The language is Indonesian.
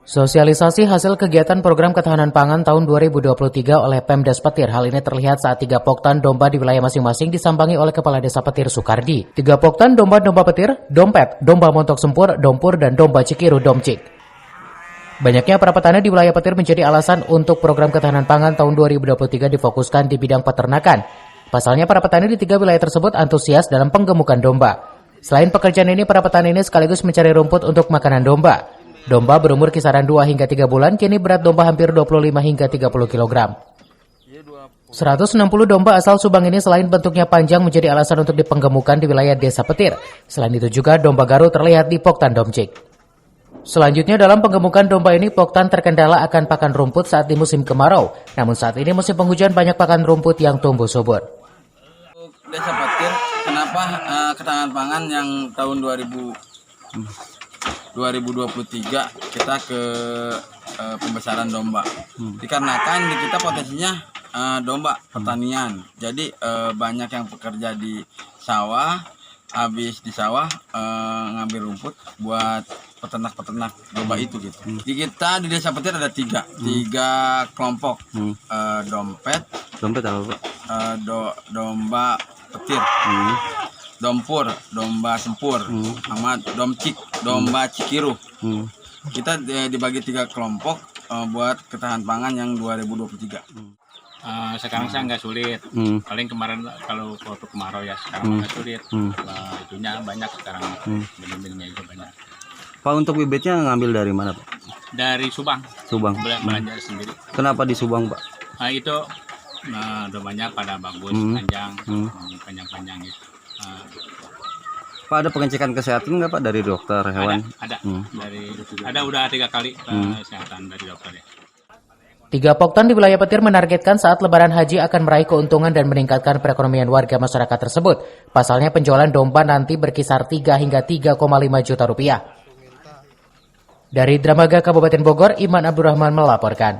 Sosialisasi hasil kegiatan program ketahanan pangan tahun 2023 oleh Pemdas Petir. Hal ini terlihat saat 3 poktan domba di wilayah masing-masing disambangi oleh Kepala Desa Petir Sukardi. 3 poktan domba-domba petir, dompet, domba montok sempur, dompur, dan domba cikiru domcik. Banyaknya para petani di wilayah Petir menjadi alasan untuk program ketahanan pangan tahun 2023 difokuskan di bidang peternakan. Pasalnya para petani di 3 wilayah tersebut antusias dalam penggemukan domba. Selain pekerjaan ini, para petani ini sekaligus mencari rumput untuk makanan domba. Domba berumur kisaran 2 hingga 3 bulan, kini berat domba hampir 25 hingga 30 kg. 160 domba asal Subang ini selain bentuknya panjang menjadi alasan untuk dipenggemukan di wilayah Desa Petir. Selain itu juga domba Garut terlihat di Poktan Domcik. Selanjutnya dalam penggemukan domba ini, Poktan terkendala akan pakan rumput saat di musim kemarau. Namun saat ini musim penghujan banyak pakan rumput yang tumbuh subur. Desa Petir, kenapa ketahanan pangan yang tahun 2023 kita ke pembesaran domba. Dikarenakan di kita potensinya domba pertanian. Jadi banyak yang bekerja di sawah, habis di sawah ngambil rumput buat peternak-peternak domba itu gitu. Di kita di Desa Petir ada tiga kelompok. Dompet apa, Pak? Domba petir. Dompur, domba sempur, sama domcik, domba cikiru. Kita dibagi 3 kelompok buat ketahanan pangan yang 2023. Sekarang saya nggak sulit. Paling kemarin kalau waktu kemarau ya, sekarang nggak sulit. Itunya banyak sekarang, benih-benihnya itu banyak. Pak, untuk bibitnya ngambil dari mana, Pak? Dari Subang. Subang. Belanja sendiri. Kenapa di Subang, Pak? Nah itu dombanya pada bagus, panjang gitu. Pak, ada pengecekan kesehatan nggak, Pak, dari dokter hewan? Ada. Ada udah 3 kali kesehatan dari dokter ya. 3 poktan di wilayah Petir menargetkan saat Lebaran Haji akan meraih keuntungan dan meningkatkan perekonomian warga masyarakat tersebut. Pasalnya penjualan domba nanti berkisar 3 hingga 3,5 juta rupiah. Dari Dramaga Kabupaten Bogor, Iman Abdurrahman melaporkan.